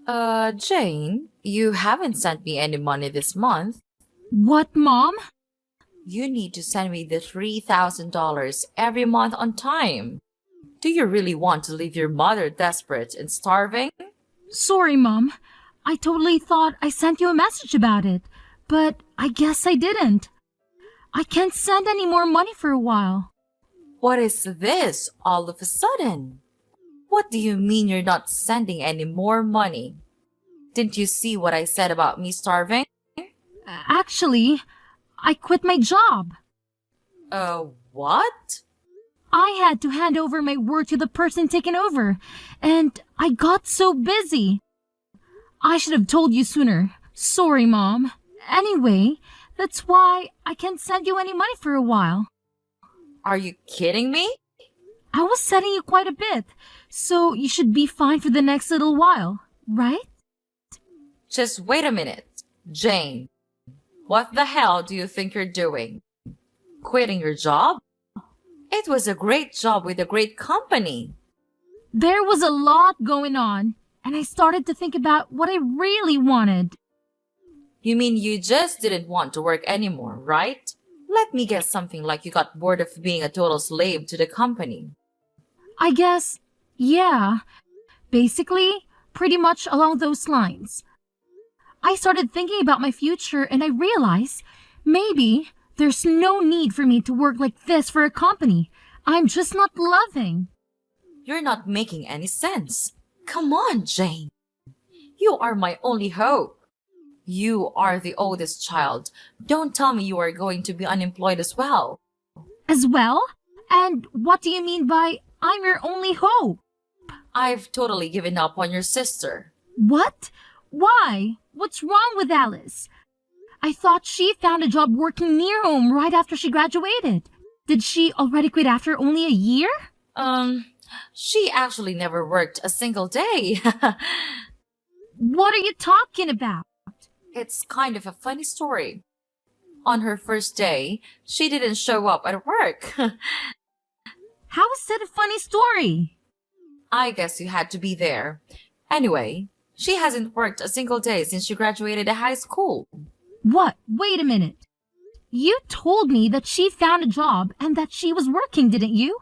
Jane, you haven't sent me any money this month. What, Mom? You need to send me the $3,000 every month on time. Do you really want to leave your mother desperate and starving? Sorry, Mom. I totally thought I sent you a message about it, but I guess I didn't. I can't send any more money for a while. What is this all of a sudden? What do you mean you're not sending any more money? Didn't you see what I said about me starving? Actually, I quit my job. What? I had to hand over my work to the person taking over, and I got so busy. I should have told you sooner. Sorry, Mom. Anyway, that's why I can't send you any money for a while. Are you kidding me? I was sending you quite a bit, so you should be fine for the next little while, right? Just wait a minute. Jane, what the hell do you think you're doing? Quitting your job? It was a great job with a great company. There was a lot going on, and I started to think about what I really wanted. You mean you just didn't want to work anymore, right? Let me guess, something like you got bored of being a total slave to the company. I guess, yeah. Basically, pretty much along those lines. I started thinking about my future and I realized maybe there's no need for me to work like this for a company I'm just not loving. You're not making any sense. Come on, Jane. You are my only hope. You are the oldest child. Don't tell me you are going to be unemployed as well. As well? And what do you mean by I'm your only hope? I've totally given up on your sister. What? Why? What's wrong with Alice? I thought she found a job working near home right after she graduated. Did she already quit after only a year? She actually never worked a single day. What are you talking about? It's kind of a funny story. On her first day, she didn't show up at work. How is that a funny story? I guess you had to be there. Anyway, she hasn't worked a single day since she graduated high school. What? Wait a minute. You told me that she found a job and that she was working, didn't you?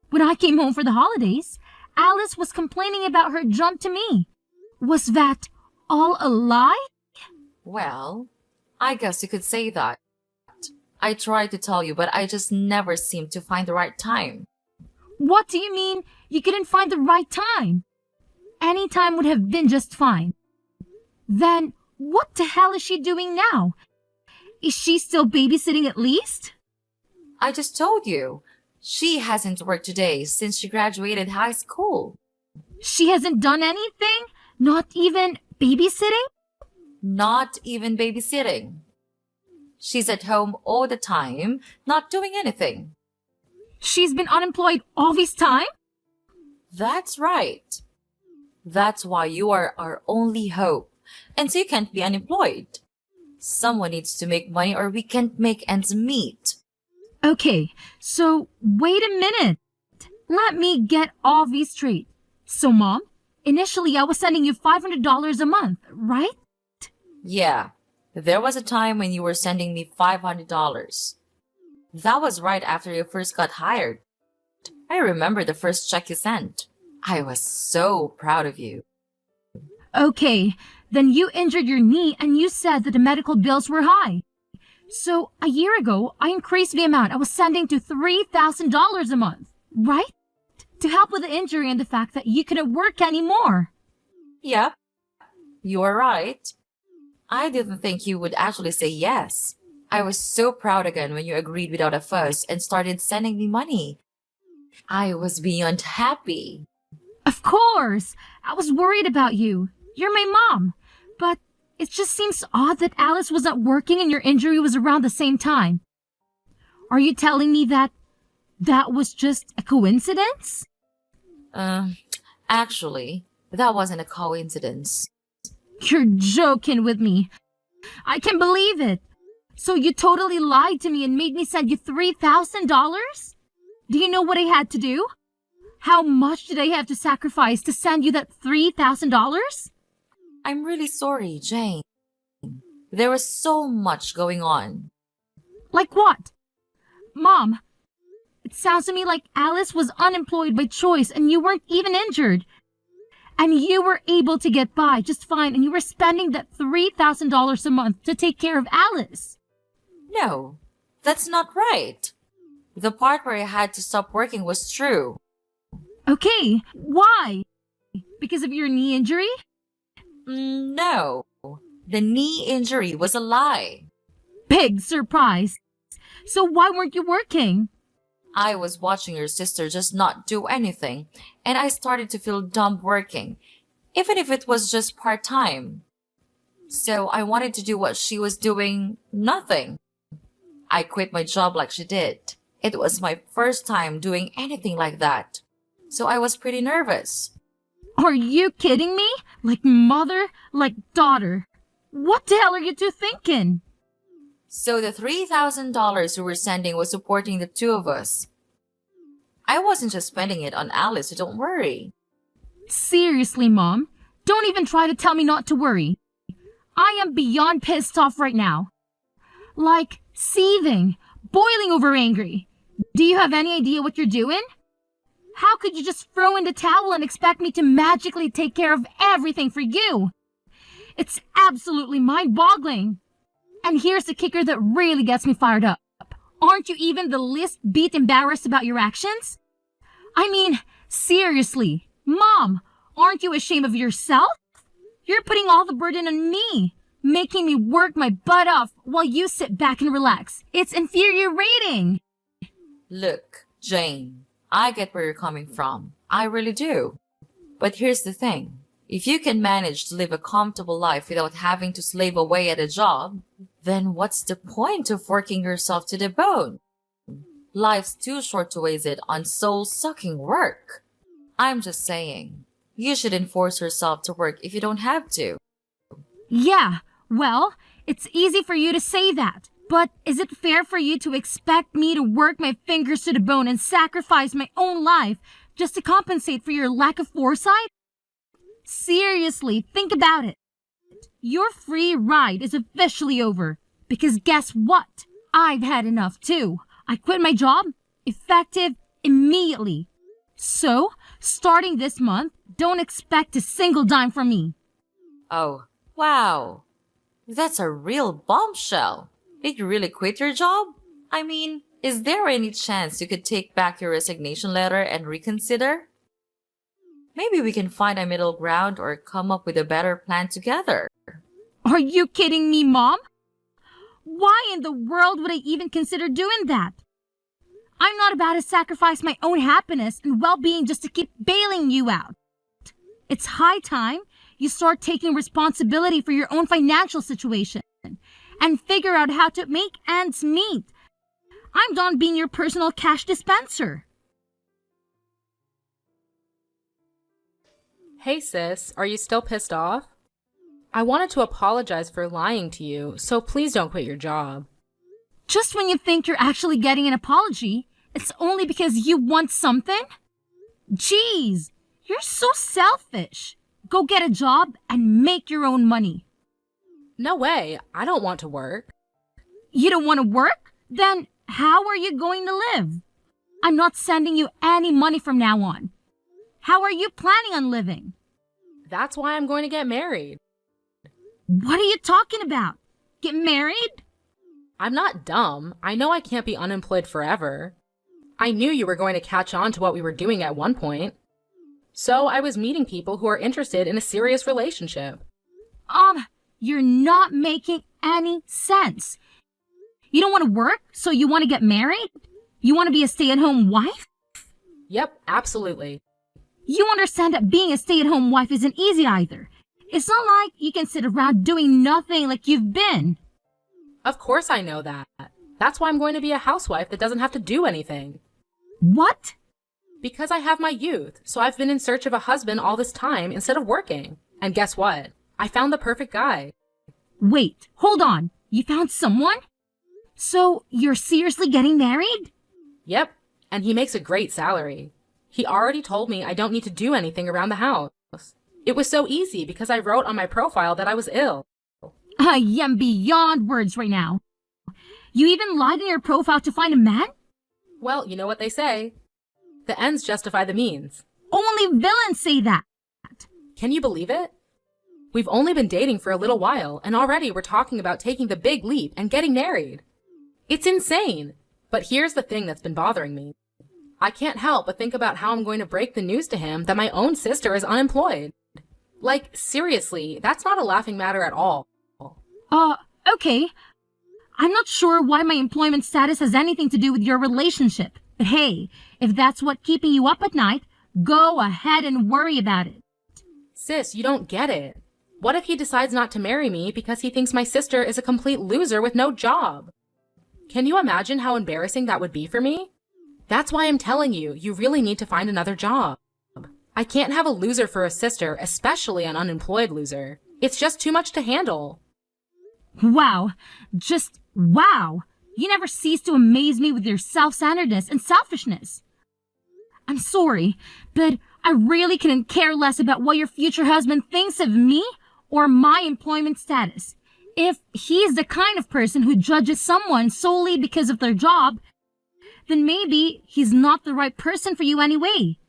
When I came home for the holidays, Alice was complaining about her jump to me. Was that all a lie? Well, I guess you could say that. I tried to tell you, but I just never seemed to find the right time. What do you mean you couldn't find the right time? Any time would have been just fine. Then what the hell is she doing now? Is she still babysitting at least? I just told you. She hasn't worked today since she graduated high school. She hasn't done anything? Not even babysitting? Not even babysitting. She's at home all the time, not doing anything. She's been unemployed all this time? That's right. That's why you are our only hope, and so you can't be unemployed. Someone needs to make money or we can't make ends meet. Okay, so wait a minute. Let me get all these straight. So, Mom, initially I was sending you $500 a month, right? Yeah, there was a time when you were sending me $500. That was right after you first got hired. I remember the first check you sent. I was so proud of you. Okay, then you injured your knee and you said that the medical bills were high. So, a year ago, I increased the amount I was sending to $3,000 a month, right? To help with the injury and the fact that you couldn't work anymore. Yep, you are right. I didn't think you would actually say yes. I was so proud again when you agreed without a fuss and started sending me money. I was beyond happy. Of course! I was worried about you. You're my mom. But it just seems odd that Alice was not working and your injury was around the same time. Are you telling me that was just a coincidence? Actually, that wasn't a coincidence. You're joking with me. I can't believe it. So you totally lied to me and made me send you $3,000? Do you know what I had to do? How much did I have to sacrifice to send you that $3,000? I'm really sorry, Jane. There was so much going on. Like what? Mom, it sounds to me like Alice was unemployed by choice and you weren't even injured. And you were able to get by just fine and you were spending that $3,000 a month to take care of Alice. No, that's not right. The part where I had to stop working was true. Okay, why? Because of your knee injury? No, the knee injury was a lie. Big surprise. So why weren't you working? I was watching your sister just not do anything, and I started to feel dumb working, even if it was just part-time. So I wanted to do what she was doing, nothing. I quit my job like she did. It was my first time doing anything like that, so I was pretty nervous. Are you kidding me? Like mother, like daughter. What the hell are you two thinking? So the $3,000 we were sending was supporting the two of us. I wasn't just spending it on Alice, so don't worry. Seriously, Mom, don't even try to tell me not to worry. I am beyond pissed off right now. Like, seething, boiling over angry. Do you have any idea what you're doing? How could you just throw in the towel and expect me to magically take care of everything for you? It's absolutely mind-boggling. And here's the kicker that really gets me fired up. Aren't you even the least bit embarrassed about your actions? I mean, seriously, Mom, aren't you ashamed of yourself? You're putting all the burden on me, making me work my butt off while you sit back and relax. It's infuriating. Look, Jane, I get where you're coming from. I really do. But here's the thing. If you can manage to live a comfortable life without having to slave away at a job, then what's the point of working yourself to the bone? Life's too short to waste it on soul-sucking work. I'm just saying, you shouldn't force yourself to work if you don't have to. Yeah, well, it's easy for you to say that. But is it fair for you to expect me to work my fingers to the bone and sacrifice my own life just to compensate for your lack of foresight? Seriously, think about it. Your free ride is officially over. Because guess what? I've had enough too. I quit my job, effective immediately. So, starting this month, don't expect a single dime from me. Oh, wow. That's a real bombshell. Did you really quit your job? I mean, is there any chance you could take back your resignation letter and reconsider? Maybe we can find a middle ground or come up with a better plan together. Are you kidding me, Mom? Why in the world would I even consider doing that? I'm not about to sacrifice my own happiness and well-being just to keep bailing you out. It's high time you start taking responsibility for your own financial situation and figure out how to make ends meet. I'm done being your personal cash dispenser. Hey sis, are you still pissed off? I wanted to apologize for lying to you, so please don't quit your job. Just when you think you're actually getting an apology, it's only because you want something? Jeez, you're so selfish. Go get a job and make your own money. No way, I don't want to work. You don't want to work? Then how are you going to live? I'm not sending you any money from now on. How are you planning on living? That's why I'm going to get married. What are you talking about? Get married? I'm not dumb. I know I can't be unemployed forever. I knew you were going to catch on to what we were doing at one point. So I was meeting people who are interested in a serious relationship. You're not making any sense. You don't want to work, so you want to get married? You want to be a stay-at-home wife? Yep, absolutely. You understand that being a stay-at-home wife isn't easy either. It's not like you can sit around doing nothing like you've been. Of course I know that. That's why I'm going to be a housewife that doesn't have to do anything. What? Because I have my youth, so I've been in search of a husband all this time instead of working. And guess what? I found the perfect guy. Wait, hold on. You found someone? So you're seriously getting married? Yep, and he makes a great salary. He already told me I don't need to do anything around the house. It was so easy because I wrote on my profile that I was ill. I am beyond words right now. You even lied in your profile to find a man? Well, you know what they say. The ends justify the means. Only villains say that. Can you believe it? We've only been dating for a little while, and already we're talking about taking the big leap and getting married. It's insane. But here's the thing that's been bothering me. I can't help but think about how I'm going to break the news to him that my own sister is unemployed. Like, seriously, that's not a laughing matter at all. Okay. I'm not sure why my employment status has anything to do with your relationship. But hey, if that's what's keeping you up at night, go ahead and worry about it. Sis, you don't get it. What if he decides not to marry me because he thinks my sister is a complete loser with no job? Can you imagine how embarrassing that would be for me? That's why I'm telling you, you really need to find another job. I can't have a loser for a sister, especially an unemployed loser. It's just too much to handle. Wow. Just wow. You never cease to amaze me with your self-centeredness and selfishness. I'm sorry, but I really couldn't care less about what your future husband thinks of me or my employment status. If he's the kind of person who judges someone solely because of their job, then maybe he's not the right person for you anyway.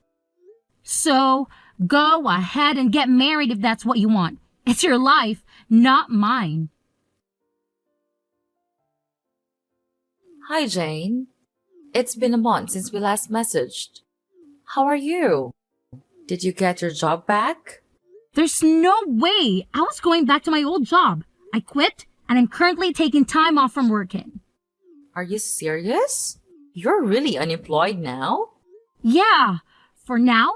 So, go ahead and get married if that's what you want. It's your life, not mine. Hi, Jane. It's been a month since we last messaged. How are you? Did you get your job back? There's no way. I was going back to my old job. I quit, and I'm currently taking time off from working. Are you serious? You're really unemployed now? Yeah, for now.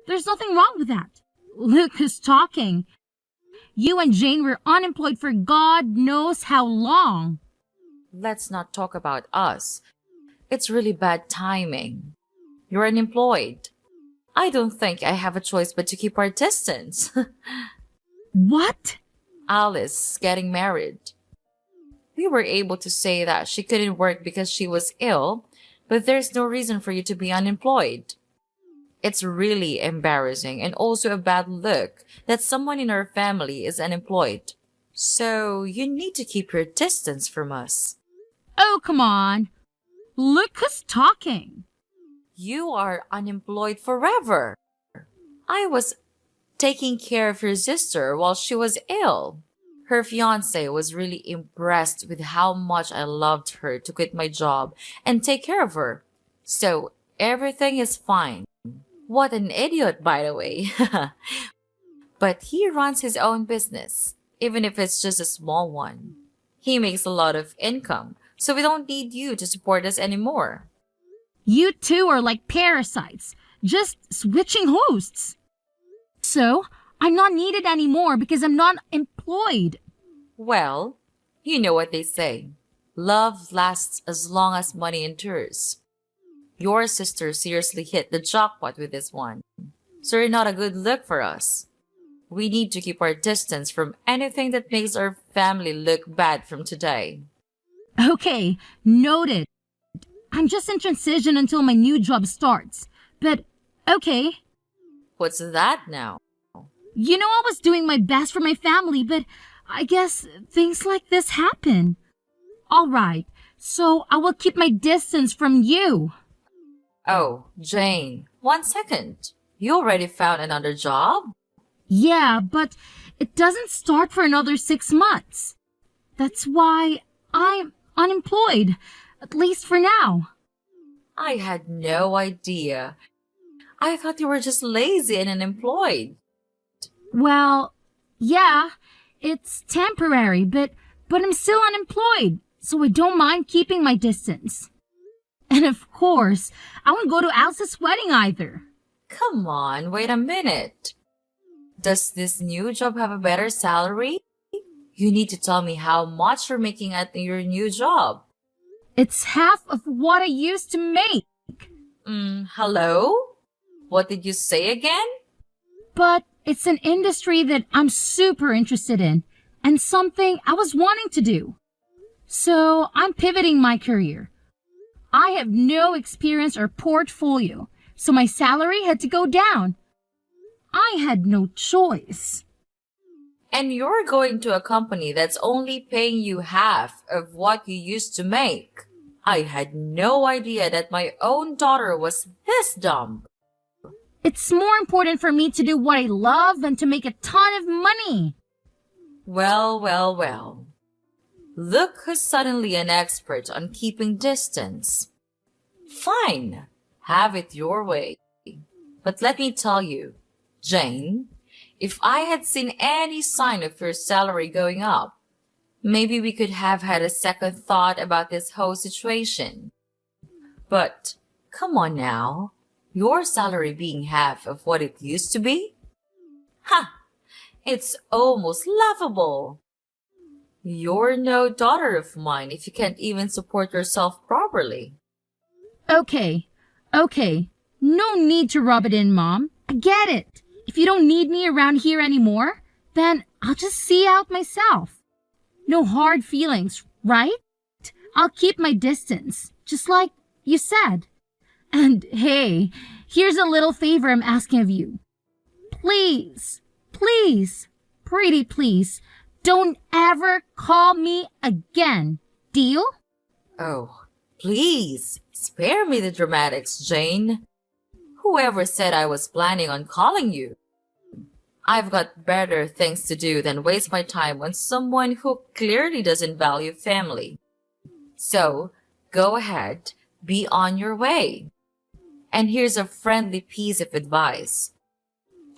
There's nothing wrong with that. Look who's talking. You and Jane were unemployed for God knows how long. Let's not talk about us. It's really bad timing. You're unemployed. I don't think I have a choice but to keep our distance. What? Alice getting married. We were able to say that she couldn't work because she was ill, but there's no reason for you to be unemployed. It's really embarrassing and also a bad look that someone in our family is unemployed. So you need to keep your distance from us. Oh, come on. Look who's talking. You are unemployed forever. I was taking care of your sister while she was ill. Her fiance was really impressed with how much I loved her to quit my job and take care of her. So everything is fine. What an idiot, by the way. But he runs his own business, even if it's just a small one. He makes a lot of income, so we don't need you to support us anymore. You two are like parasites, just switching hosts. So, I'm not needed anymore because I'm not employed. Well, you know what they say. Love lasts as long as money endures. Your sister seriously hit the jackpot with this one. So you're not a good look for us. We need to keep our distance from anything that makes our family look bad from today. Okay, noted. I'm just in transition until my new job starts. But, okay. What's that now? You know I was doing my best for my family, but I guess things like this happen. Alright, so I will keep my distance from you. Oh, Jane, 1 second. You already found another job? Yeah, but it doesn't start for another 6 months. That's why I'm unemployed, at least for now. I had no idea. I thought you were just lazy and unemployed. Well, yeah, it's temporary, but I'm still unemployed, so I don't mind keeping my distance. And of course, I won't go to Alice's wedding either. Come on, wait a minute. Does this new job have a better salary? You need to tell me how much you're making at your new job. It's half of what I used to make. Hello? What did you say again? But it's an industry that I'm super interested in and something I was wanting to do. So I'm pivoting my career. I have no experience or portfolio, so my salary had to go down. I had no choice. And you're going to a company that's only paying you half of what you used to make. I had no idea that my own daughter was this dumb. It's more important for me to do what I love than to make a ton of money. Well, well, well. Look who's suddenly an expert on keeping distance. Fine, have it your way. But let me tell you, Jane, if I had seen any sign of your salary going up, maybe we could have had a second thought about this whole situation. But come on now, your salary being half of what it used to be? Ha! It's almost laughable. You're no daughter of mine if you can't even support yourself properly. Okay. No need to rub it in, Mom. I get it. If you don't need me around here anymore, then I'll just see out myself. No hard feelings, right? I'll keep my distance, just like you said. And hey, here's a little favor I'm asking of you. Please, pretty please, don't ever call me again. Deal? Oh, please, spare me the dramatics, Jane. Whoever said I was planning on calling you? I've got better things to do than waste my time on someone who clearly doesn't value family. So, go ahead, be on your way. And here's a friendly piece of advice.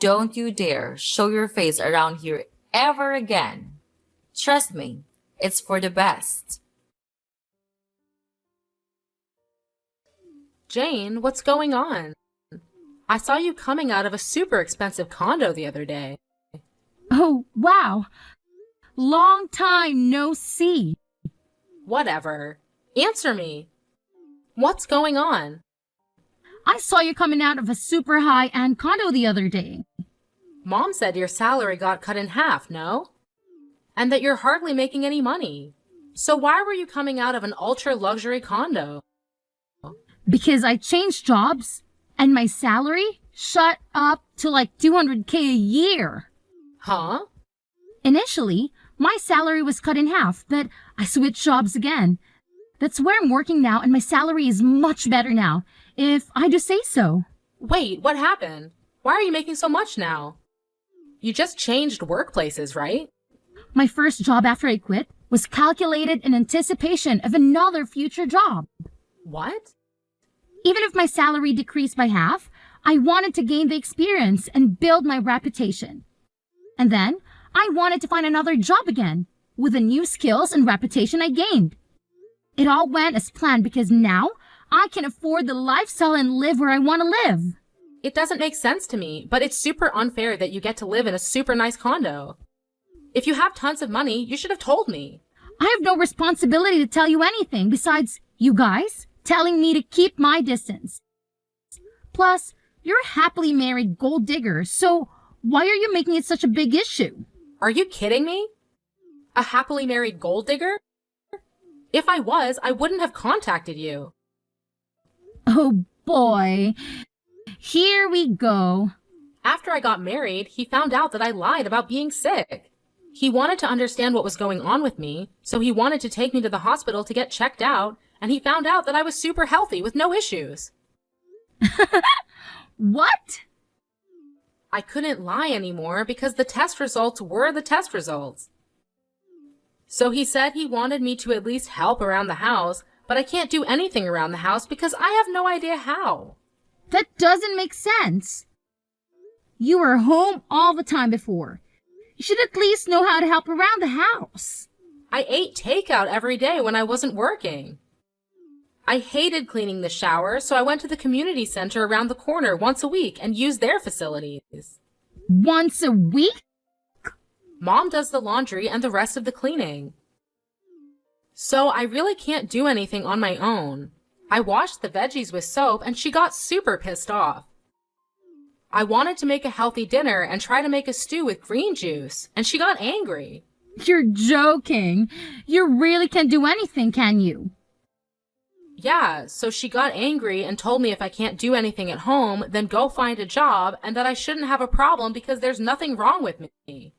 Don't you dare show your face around here ever again. Trust me, it's for the best. Jane, what's going on? I saw you coming out of a super expensive condo the other day. Oh, wow. Long time no see. Whatever. Answer me. What's going on? I saw you coming out of a super high-end condo the other day. Mom said your salary got cut in half, no? And that you're hardly making any money. So why were you coming out of an ultra-luxury condo? Because I changed jobs and my salary shot up to like $200K a year. Huh? Initially, my salary was cut in half, but I switched jobs again. That's where I'm working now, and my salary is much better now, if I do say so. Wait, what happened? Why are you making so much now? You just changed workplaces, right? My first job after I quit was calculated in anticipation of another future job. What? Even if my salary decreased by half, I wanted to gain the experience and build my reputation. And then, I wanted to find another job again, with the new skills and reputation I gained. It all went as planned because now, I can afford the lifestyle and live where I want to live. It doesn't make sense to me, but it's super unfair that you get to live in a super nice condo. If you have tons of money, you should have told me. I have no responsibility to tell you anything besides you guys telling me to keep my distance. Plus, you're a happily married gold digger, so why are you making it such a big issue? Are you kidding me? A happily married gold digger? If I was, I wouldn't have contacted you. Oh boy. Here we go. After I got married, he found out that I lied about being sick. He wanted to understand what was going on with me, so he wanted to take me to the hospital to get checked out, and he found out that I was super healthy with no issues. What? I couldn't lie anymore because the test results were the test results. So he said he wanted me to at least help around the house, but I can't do anything around the house because I have no idea how. That doesn't make sense. You were home all the time before. You should at least know how to help around the house. I ate takeout every day when I wasn't working. I hated cleaning the shower, so I went to the community center around the corner once a week and used their facilities. Once a week? Mom does the laundry and the rest of the cleaning. So I really can't do anything on my own. I washed the veggies with soap and she got super pissed off. I wanted to make a healthy dinner and try to make a stew with green juice, and she got angry. You're joking. You really can't do anything, can you? Yeah, so she got angry and told me if I can't do anything at home, then go find a job, and that I shouldn't have a problem because there's nothing wrong with me.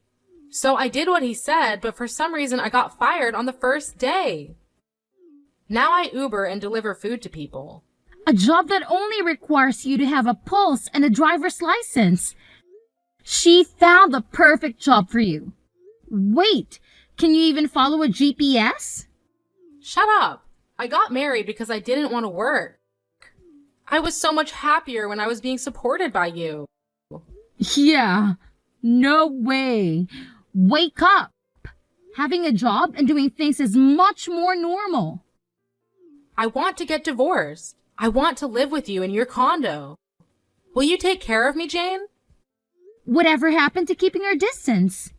So I did what he said, but for some reason I got fired on the first day. Now I Uber and deliver food to people. A job that only requires you to have a pulse and a driver's license. She found the perfect job for you. Wait, can you even follow a GPS? Shut up! I got married because I didn't want to work. I was so much happier when I was being supported by you. Yeah, no way. Wake up. Having a job and doing things is much more normal. I want to get divorced. I want to live with you in your condo. Will you take care of me, Jane? Whatever happened to keeping our distance?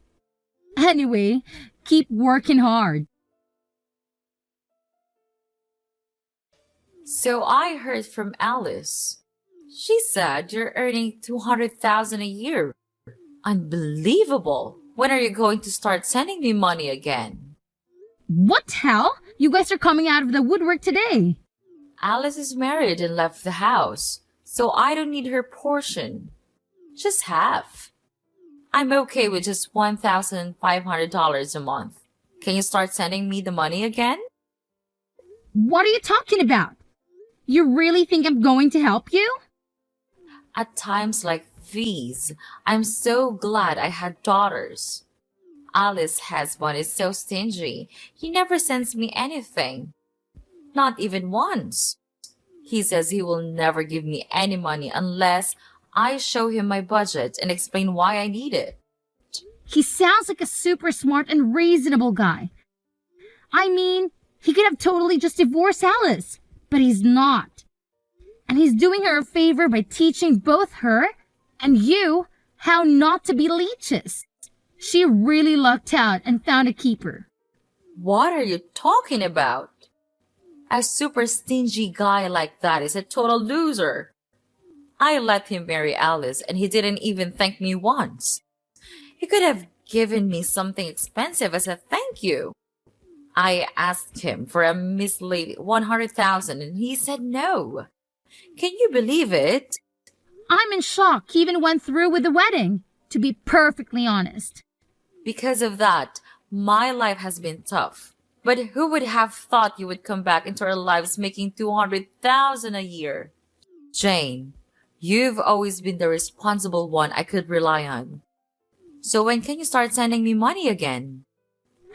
Anyway, keep working hard. So I heard from Alice. She said you're earning 200,000 a year. Unbelievable. When are you going to start sending me money again? What hell? You guys are coming out of the woodwork today. Alice is married and left the house, so I don't need her portion. Just half. I'm okay with just $1,500 a month. Can you start sending me the money again? What are you talking about? You really think I'm going to help you? At times like these, I'm so glad I had daughters. Alice's husband is so stingy. He never sends me anything. Not even once. He says he will never give me any money unless I show him my budget and explain why I need it. He sounds like a super smart and reasonable guy. I mean, he could have totally just divorced Alice, but he's not. And he's doing her a favor by teaching both her and you how not to be leeches. She really lucked out and found a keeper. What are you talking about? A super stingy guy like that is a total loser. I let him marry Alice and he didn't even thank me once. He could have given me something expensive as a thank you. I asked him for a measly 100,000 and he said no. Can you believe it? I'm in shock he even went through with the wedding, to be perfectly honest. Because of that, my life has been tough. But who would have thought you would come back into our lives making 200,000 a year? Jane, you've always been the responsible one I could rely on. So when can you start sending me money again?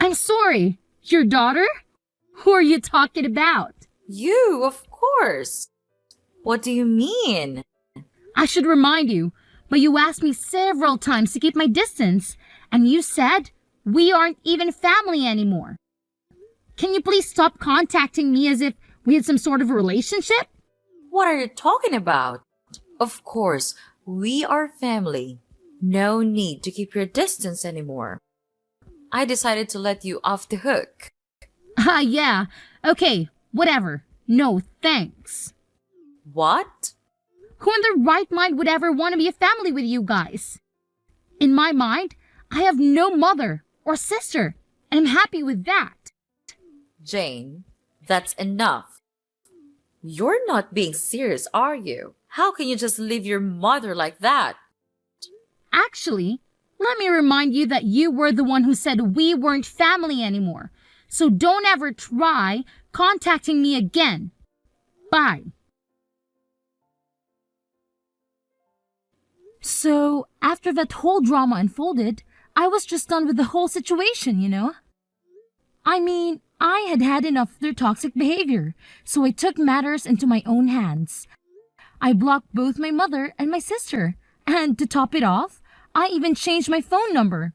I'm sorry, your daughter? Who are you talking about? You, of course. What do you mean? I should remind you, but you asked me several times to keep my distance, and you said we aren't even family anymore. Can you please stop contacting me as if we had some sort of a relationship? What are you talking about? Of course, we are family. No need to keep your distance anymore. I decided to let you off the hook. Yeah. Okay, whatever. No, thanks. What? Who in their right mind would ever want to be a family with you guys? In my mind, I have no mother or sister, and I'm happy with that. Jane, that's enough. You're not being serious, are you? How can you just leave your mother like that? Actually, let me remind you that you were the one who said we weren't family anymore. So don't ever try contacting me again. Bye. So, after that whole drama unfolded, I was just done with the whole situation, you know? I mean, I had had enough of their toxic behavior, so I took matters into my own hands. I blocked both my mother and my sister, and to top it off, I even changed my phone number.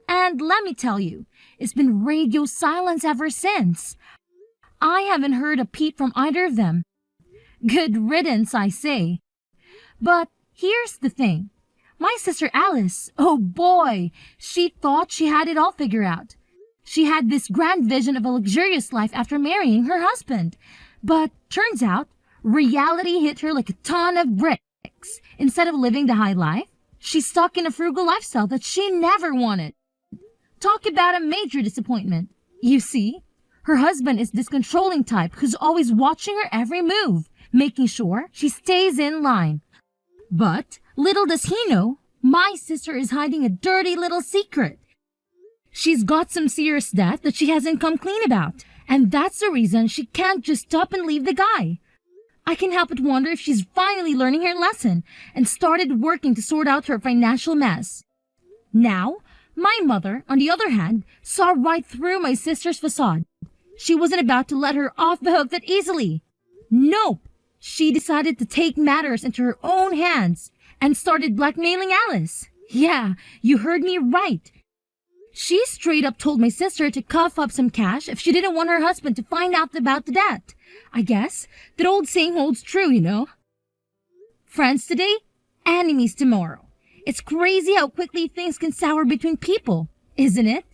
And let me tell you, it's been radio silence ever since. I haven't heard a peep from either of them. Good riddance, I say. But here's the thing. My sister Alice, oh boy, she thought she had it all figured out. She had this grand vision of a luxurious life after marrying her husband. But turns out, reality hit her like a ton of bricks. Instead of living the high life, she's stuck in a frugal lifestyle that she never wanted. Talk about a major disappointment. You see, Her husband is this controlling type who's always watching her every move, making sure she stays in line. But little does he know, my sister is hiding a dirty little secret. She's got some serious debt that she hasn't come clean about, and that's the reason she can't just stop and leave the guy. I can help but wonder if she's finally learning her lesson and started working to sort out her financial mess. Now, my mother, on the other hand, saw right through my sister's facade. She wasn't about to let her off the hook that easily. Nope. She decided to take matters into her own hands and started blackmailing Alice. Yeah, you heard me right. She straight up told my sister to cough up some cash if she didn't want her husband to find out about the debt. I guess that old saying holds true, you know. Friends today, enemies tomorrow. It's crazy how quickly things can sour between people, isn't it?